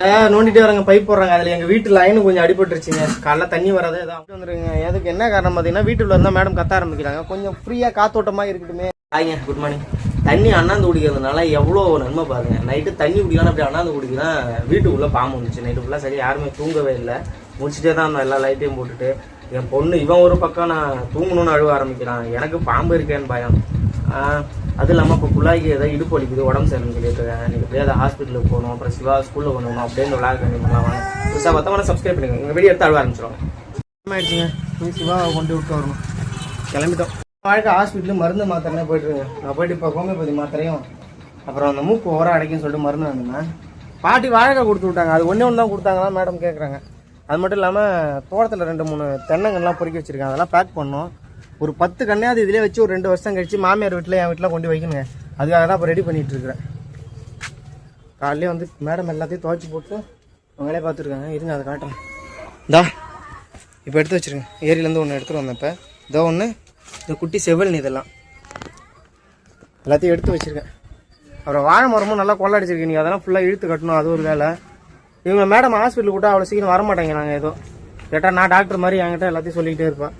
நோண்டிட்டே வராங்க, பைப் போடுறாங்க. அதுல எங்க வீட்டு லைனு கொஞ்சம் அடிபட்டுருச்சுங்க. காலைல தண்ணி வராது ஏதாவது வந்துருங்க. எதுக்கு என்ன காரணம் பார்த்தீங்கன்னா, வீட்டுல இருந்தா மேடம் கத்த ஆரம்பிக்கிறாங்க. கொஞ்சம் ஃப்ரீயா காத்தோட்டமா இருக்கட்டுமே. ஆயிங்க, குட் மார்னிங். தண்ணி அண்ணாந்து குடிக்கிறதுனால எவ்வளோ நன்மை பாருங்க. நைட்டு தண்ணி குடிக்கலாம், அப்படி அண்ணாந்து குடிக்கலாம். வீட்டுக்குள்ள பாம்பு வந்துச்சு. நைட்டு ஃபுல்லாக சரி யாருமே தூங்கவே இல்லை. முடிச்சுட்டே தான் அந்த எல்லா லைட்டையும் போட்டுட்டு என் பொண்ணு இவன் ஒரு பக்கம் நான் தூங்கணும்னு அழுவ ஆரம்பிக்கிறான். எனக்கு பாம்பு இருக்கேன்னு பயம். அது இல்லாமல் இப்போ குழாய்க்கு ஏதாவது இடுப்பு வலிக்குது, உடம்பு சரியில்லைன்னு சொல்லிட்டு எனக்கு எப்படியா அதை ஹாஸ்பிட்டலுக்கு போகணும், அப்புறம் சிவா ஸ்கூலில் கொண்டு வரணும் அப்படின்னு விளாக் பண்ணிக்கலாம். புதுசாக மொத்தமாக சப்ஸ்கிரைப் பண்ணிக்கோங்க. எங்கள் வீடியோ எடுத்து அழுவ ஆரம்பிச்சிடுவாங்க. ஆயிடுச்சுங்க, போய் சிவாவை கொண்டு விட்டு வரணும். கிளம்பிட்டோம். வாழ்க்கை ஹாஸ்பிட்டலு மருந்து மாத்திரனே போயிட்டுருங்க. நான் போயிட்டு இப்போ ஹோமியோபதி மாத்திரையும் அப்புறம் அந்த மூக்கு ஓரம் அடைக்குன்னு சொல்லிட்டு மருந்து வந்தேன். பாட்டி வாழைக்காய் கொடுத்து விட்டாங்க. அது ஒன்றே ஒன்று தான் கொடுத்தாங்கன்னா மேடம் கேட்குறாங்க. அது மட்டும் இல்லாமல் தோட்டத்தில் 2-3 தென்னங்கள்லாம் பொறுக்கி வச்சுருக்கேன். அதெல்லாம் பேக் பண்ணோம். ஒரு 10 கண்ணையாவது இதிலே வச்சு ஒரு 2 வருஷம் கழிச்சு மாமியார் வீட்டில் என் வீட்டில் கொண்டு வைக்கணுங்க. அதுக்காக தான் இப்போ ரெடி பண்ணிகிட்டு இருக்கிறேன். காலையிலே வந்து மேடம் எல்லாத்தையும் துவைச்சி போட்டு அவங்களே பார்த்துருக்காங்க. இருங்க அதை காட்டுறேன். இந்தா இப்போ எடுத்து வச்சுருங்க. ஏரியிலேருந்து ஒன்று எடுத்துகிட்டு வந்தேன். இப்போ இதோ ஒன்று, இந்த குட்டி செவல் இதெல்லாம் எல்லாத்தையும் எடுத்து வச்சுருக்கேன். அப்புறம் வாழை மரமும் நல்லா கொள்ளடிச்சிருக்கேன். நீங்கள் அதெல்லாம் ஃபுல்லாக இழுத்து கட்டணும். அது ஒரு வேலை. இவங்க மேடம் ஹாஸ்பிட்டலுக்கு கூட அவ்வளோ சீக்கிரம் வரமாட்டாங்க. நாங்கள் ஏதோ கேட்டால் நான் டாக்டர் மாதிரி என்கிட்ட எல்லாத்தையும் சொல்லிக்கிட்டே இருப்பேன்.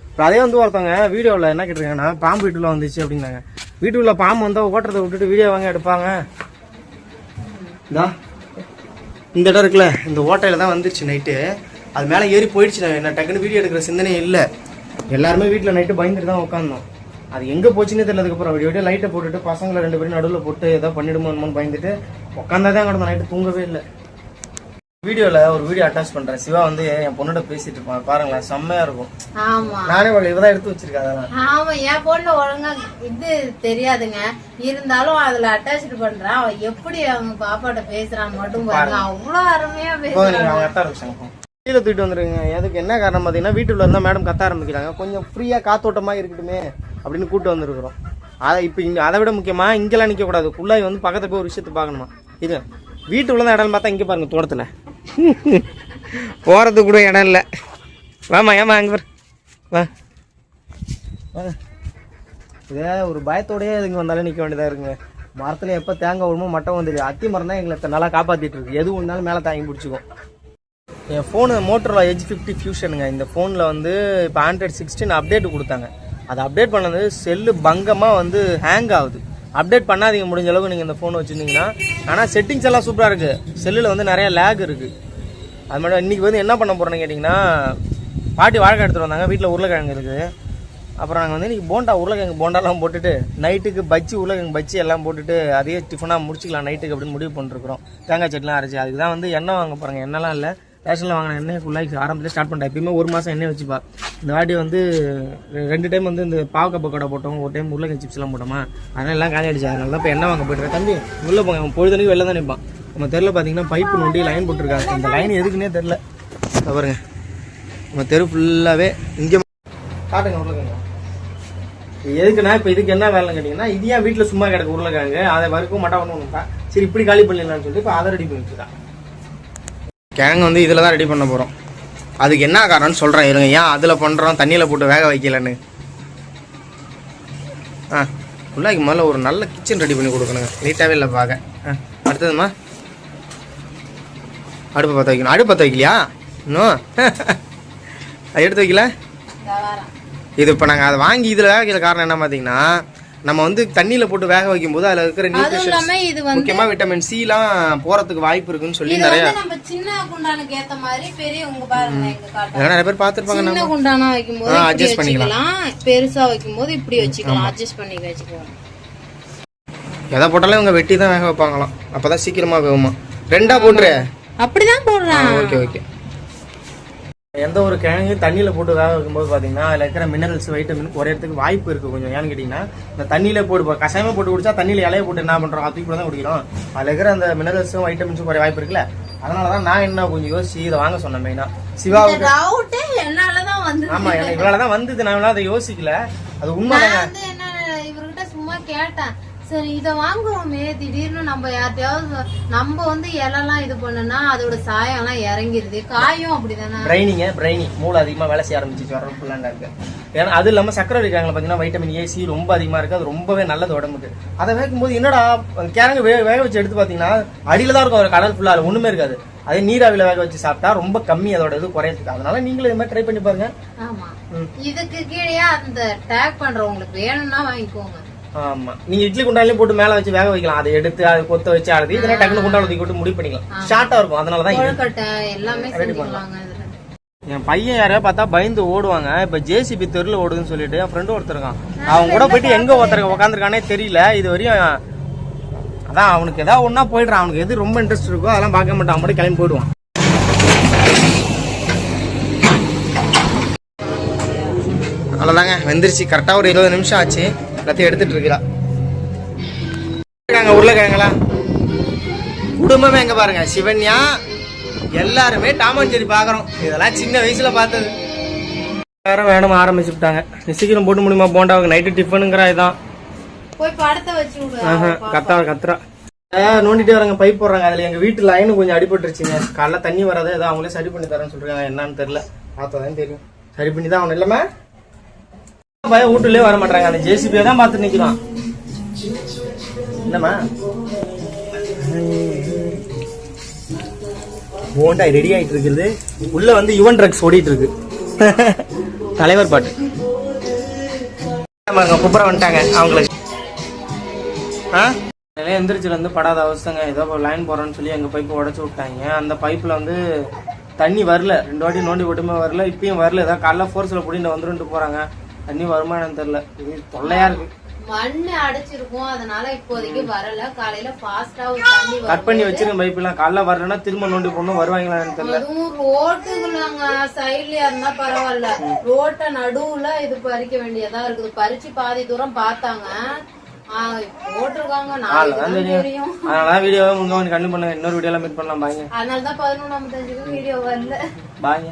இப்போ அதே வந்து ஒருத்தவங்க வீடியோவில் என்ன கேட்டிருக்காங்கன்னா, பாம்பு வீட்டுக்குள்ள வந்துச்சு அப்படின்னாங்க. வீட்டுக்குள்ள பாம்பு வந்தால் ஓட்டுறதை விட்டுட்டு வீடியோ வாங்க எடுப்பாங்க. இந்த இடம் இருக்குல்ல, இந்த ஓட்டையில் தான் வந்துருச்சு நைட்டு. அது மேலே ஏறி போயிடுச்சு. நான் என்ன டக்குன்னு வீடியோ எடுக்கிற சிந்தனையே இல்லை. எல்லாருமே வீட்டில் நைட்டு பயந்துட்டு தான் உட்காந்தோம். அது எங்கே போச்சுன்னே தெரியலதுக்கப்புறம் வீடியோ லைட்டை போட்டுட்டு பசங்களை 2 பேரும் நடுவில் போட்டு ஏதோ பண்ணிடுமோன்னு பயந்துட்டு உட்காந்தாதான் கிடந்தோம். நைட்டு தூங்கவே இல்லை. வீடியோல ஒரு வீடியோ அட்டாச் பண்றேன். சிவா வந்து என் பொண்ணோட பேசிட்டு இருப்பான். பாருங்களேன், செம்மையா இருக்கும். ஆமா, நானே இவதான் எடுத்து வச்சிருக்கேன். அதெல்லாம் ஆமா, என் பொண்ணு ஒழுங்கா இது தெரியாதுங்க. இருந்தாலும் அதுல அட்டாச் பண்றான். அவ எப்படி அவங்க பாப்பாட்ட பேசுறான்னு மட்டும் பாருங்க. அவ்வளவு அருமையா பேசுறாங்க. அவங்க கத்த ஆரம்பிச்சாங்க. கீழே தூக்கிட்டு வந்துருங்க. அதுக்கு என்ன காரணம் பார்த்தீங்கன்னா, வீட்டுல இருந்தா மேடம் கத்த ஆரம்பிக்கிறாங்க. கொஞ்சம் ஃப்ரீயா காத்தோட்டமா இருக்கட்டுமே அப்படின்னு கூப்பிட்டு வந்துருக்குறோம். அதை இப்போ இங்க அதை விட முக்கியமா இங்கெல்லாம் நிக்க கூடாது. குள்ளாய் வந்து பக்கத்துல போய் ஒரு விஷயத்தை பார்க்கணுமா. இது வீட்டுக்குள்ளதான் இடம் பார்த்தா இங்க பாருங்க, தோட்டத்துல போறது கூட இடம் இல்லை. வாமா, ஏமா அங்கே வா. இதே ஒரு பயத்தோடய இதுங்க வந்தாலும் நிற்க வேண்டியதாக இருக்குங்க. மரத்தில் எப்போ தேங்காய் விழுமோ மட்டம் வந்துடுது. அத்தி மரம் தான் எங்களை நல்லா காப்பாற்றிட்டு இருக்கு. எது ஒன்றாலும் மேலே தாங்கி பிடிச்சிக்கும். என் ஃபோனு மோட்டரோலா Edge 50 ஃபியூஷனுங்க. இந்த ஃபோனில் வந்து இப்போ Android 16 அப்டேட் கொடுத்தாங்க. அதை அப்டேட் பண்ணது செல்லு பங்கமாக வந்து ஹேங் ஆகுது. அப்டேட் பண்ணாதீங்க முடிஞ்ச அளவுக்கு நீங்கள் இந்த ஃபோன் வச்சுருந்தீங்கன்னா. ஆனால் செட்டிங்ஸ் எல்லாம் சூப்பராக இருக்குது. செல்லில் வந்து நிறைய லேக் இருக்குது. அது மட்டும் இன்றைக்கி வந்து என்ன பண்ண போகிறோன்னு கேட்டிங்கன்னா, பாட்டி வாழைக்காய் எடுத்துகிட்டு வந்தாங்க. வீட்டில் உருளைக்கிழங்கு இருக்குது. அப்புறம் நாங்கள் வந்து இன்றைக்கி உருளைக்கிழங்கு போண்டாலாம் போட்டுட்டு நைட்டுக்கு உருளைக்கிழங்கு பஜ்ஜி எல்லாம் போட்டுட்டு அதையே டிஃபனாக முடிச்சிக்கலாம் நைட்டுக்கு அப்படின்னு முடிவு பண்ணிருக்கிறோம். தேங்காய் சட்லாம் அரைச்சி அதுக்கு தான் வந்து எண்ணெய் வாங்க போகிறாங்க. எண்ணெய்லாம் இல்லை, ரேஷனில் வாங்கின எண்ணெய் ஃபுல்லாக ஆரம்பத்தில் ஸ்டார்ட் பண்ணிட்டேன். எப்பயுமே 1 மாதம் எண்ணெய் வச்சுப்பா. இந்த வாட்டி வந்து 2 டைம் வந்து இந்த பாவக்காய் பக்கோடா போட்டோம், ஒரு டைம் உருளைக்கிழங்கு சிப்ஸ் எல்லாம் போட்டோமா. அதனால எல்லாம் காலி ஆகிடுச்சு. அதனால தான் இப்போ எண்ணெய் வாங்க போய்ட்டுருக்கேன். தம்பி உள்ளே போங்க, அவன் பொழுதுனைக்கு வெளில தான் நிற்பான். நம்ம தெருவில் பார்த்தீங்கன்னா பைப்பு நோண்டி லைன் போட்டிருக்காங்க. இந்த லைன் எதுக்குன்னே தெரில. பாருங்க, நம்ம தெரு ஃபுல்லாகவே இங்கே காட்டுங்க உருளைக்கிழங்கு. எதுக்குன்னா இப்போ இதுக்கு என்ன வேலைன்னு கேட்டிங்கன்னா, இது ஏன் வீட்டில் சும்மா கிடக்கு உருளைக்கிழங்கு, அதை வறுக்கும் மாட்டா ஒன்று சரி இப்படி காலி பண்ணிடலான்னு சொல்லிட்டு இப்போ அதை ரெடி பண்ணிட்டு இருக்கான். கிழங்கு வந்து இதில் தான் ரெடி பண்ண போகிறோம். அதுக்கு என்ன காரணம்னு சொல்கிறேன் இருங்க. ஏன் அதில் பண்ணுறோம், தண்ணியில் போட்டு வேக வைக்கலன்னு. ஃபுல்லாக முதல்ல ஒரு நல்ல கிச்சன் ரெடி பண்ணி கொடுக்கணுங்க. நீட்டாகவே இல்லை பார்க்க. அடுத்ததுமா அடுப்பை பற்ற வைக்கணும். அடுப்பு பற்ற வைக்கலையா இன்னும்? அது எடுத்து வைக்கல. இது இப்போ நாங்கள் அதை வாங்கி இதில் வேக வைக்கிற காரணம் என்ன பார்த்தீங்கன்னா, நம்ம வந்து தண்ணியில் போட்டு வேக வைக்கும் போது அதில் இருக்கிற நியூட்ரிஷன்ஸ் முக்கியமாக விட்டமின் சிலாம் போகிறதுக்கு வாய்ப்பு இருக்குன்னு சொல்லி நிறைய நிறைய பேர் பார்த்துருப்பாங்க. அட்ஜஸ்ட் பண்ணிக்கலாம், பெருசா வைக்கும் போது இப்படி வச்சுக்கலாம், அட்ஜஸ்ட் பண்ணி வச்சுக்கலாம். எதை போட்டாலும் இவங்க வெட்டி தான் வேக வைப்பாங்களாம். அப்பதான் சீக்கிரமா வேகுமா. 2ஆ போட்டுரு. அப்படிதான் போடுறான். Okay okay. எந்த ஒரு கிழங்கு தண்ணியில் போட்டு வேக வைக்கும்போது பார்த்தீங்கன்னா அதில் இருக்கிற மினரல்ஸ் வைட்டமின் குறையறதுக்கு வாய்ப்பு இருக்குது கொஞ்சம். ஏன்னு கேட்டிங்கன்னா, இந்த தண்ணியில் போட்டு கஷாயமாக போட்டு குடிச்சா தண்ணியில் இலையை போட்டு என்ன பண்ணுறோம், அதுக்கு கூட தான் குடிக்கிறோம். அதில் இருக்கிற அந்த மினரல்ஸும் வைட்டமின்ஸும் குறைய வாய்ப்பு இருக்குல்ல. அதனால தான் நான் என்ன கொஞ்சம் யோசிச்சு இதை வாங்க சொன்னேன். மெயினாக சிவாவுக்கு ஆமாம், எனக்கு இவளால தான் வந்தது. நான் அதை யோசிக்கல. அது உண்மைதாங்க. இவர்கிட்ட சும்மா கேட்டேன், சரி இதை வாங்குவோமே, திடீர்னு நம்ம யார்ட்டையாவது நம்ம வந்து இலெல்லாம் இது பண்ணுனா அதோட சாயம்லாம் இறங்கிருது. காயும் அப்படிதானே. பிரைனி மூளை அதிகமாக வேலை செய்ய ஆரம்பிச்சிச்சு. வர ஃபுல்லாண்டா இருக்கு. ஏன்னா அது இல்லாமல் சக்கரை வைக்கிறாங்களா பார்த்தீங்கன்னா வைட்டமின் ஏ சி ரொம்ப அதிகமாக இருக்குது. அது ரொம்பவே நல்லது உடம்புக்கு. அதை வேகும்போது என்னடா கிழங்கு வேக வச்சு எடுத்து பார்த்தீங்கன்னா அடியில் தான் இருக்கும், ஒரு கடல் ஃபுல்லாக ஒன்றுமே இருக்காது. அதே நீராவில வேக வச்சு சாப்பிட்டா ரொம்ப கம்மி அதோட இது குறையதுக்கு. அதனால நீங்களும் இது மாதிரி ட்ரை பண்ணி பாருங்க. ஆமா, இதுக்கு கீழே அந்த டேக் பண்றவங்களுக்கு வேணும்னா வாங்கிக்கோங்க. ஆமா, நீங்க இட்லி குண்டாலையும் போட்டு மேல வச்சு வேக வைக்கலாம். அதை எடுத்து அதை கொத்த வச்சு அழுது இதெல்லாம் டக்குனு குண்டால ஊத்தி போட்டு முடிவு பண்ணிக்கலாம். ஷார்ட்டா இருக்கும். அதனாலதான் எல்லாமே செஞ்சுக்கலாங்க. என் பையன் யாரையா பார்த்தா பயந்து ஓடுவாங்க. இப்ப ஜேசிபி தெருல ஓடுதுன்னு சொல்லிட்டு என் ஃப்ரெண்டு ஒருத்தர் இருக்கான். அவங்க கூட போயிட்டு எங்க ஒருத்தருக்கு உட்காந்துருக்கானே தெரியல இது வரையும். அதான் அவனுக்கு ஏதாவது ஒன்னா போயிடுறான். அவனுக்கு எது ரொம்ப இன்ட்ரெஸ்ட் இருக்கோ அதெல்லாம் பார்க்க மாட்டான். அவன் மட்டும் கிளம்பி போயிடுவான். அவ்வளவுதாங்க, வெந்துருச்சு. கரெக்டா ஒரு 20 நிமிஷம் ஆச்சு. எல்லாத்தையும் எடுத்துட்டு இருக்கிறா. உருளைக்கிழங்களா குடும்பமே எங்க பாருங்க, சிவன்யா எல்லாருமே டாம் அண்ட் ஜெர்ரி பாக்குறோம். இதெல்லாம் சின்ன வயசுல பார்த்தது. வேற வேணும் ஆரம்பிச்சு விட்டாங்க. சீக்கிரம் போட்டு முடியுமா போண்டாவுக்கு நைட்டு டிஃபனுங்கிற இதான். போய் படத்தை வச்சு கத்துறா நோண்டிட்டே வராங்க. பைப் போடுறாங்க. அதுல எங்க வீட்டு லைனு கொஞ்சம் அடிபட்டுருச்சுங்க. காலைல தண்ணி வராது. ஏதோ அவங்களே சரி பண்ணி தரேன்னு சொல்றாங்க. என்னன்னு தெரியல, பார்த்தாதான் தெரியும். சரி பண்ணி தான் அவனு இல்லமா பையன் வீட்டுலயே வர மாட்டாங்க. அந்த ஜேசிபியை தான் பார்த்து நிக்கிறான். என்னம்மா போண்டா ரெடி ஆயிட்டு இருக்குது. உள்ள வந்து யுவன் ட்ரக்ஸ் ஓடிட்டு இருக்கு. தலைவர் பாட்டு குப்புற வந்துட்டாங்க அவங்களுக்கு. எந்திரிச்சுல இருந்து படாத அவஸ்தங்க. ஏதோ லைன் போறோன்னு சொல்லி எங்க பைப்பு உடச்சு விட்டாங்க. அந்த பைப்ல வந்து தண்ணி வரல. 2 வாட்டி நோண்டி போட்டுமே வரல. இப்பயும் வரல. ஏதாவது காலைல ஃபோர்ஸ்ல புடிட்டு வந்துட்டு போறாங்க. தண்ணி வருமா என்னன்னு தெரியல. இது தொல்லையா இருக்கு. மண்ணு அடைச்சிருக்கும். அதனால இப்போதைக்கு வரல. காலையில ஃபாஸ்டா தண்ணி கட் பண்ணி வச்சிருக்க பைப் எல்லாம். காலைல வரலன்னா திரும்ப நோண்டி போடணும். வருவாங்களான்னு தெரியல. அதுவும் ரோட்டுக்குள்ளாங்க சைட்லயா இருந்தா பரவாயில்ல. ரோட்ட நடுவுல இது பறிக்க வேண்டியதா இருக்குது. பறிச்சு பாதி தூரம் பார்த்தாங்க போட்டிருக்காங்க. அதனாலதான் வீடியோவை முங்க கண்டிப்பா பண்ணுங்க. இன்னொரு வீடியோல மீட் பண்ணலாம். பாய்ங்க. அதனாலதான் 11:55 வீடியோ வரல. பாய்ங்க.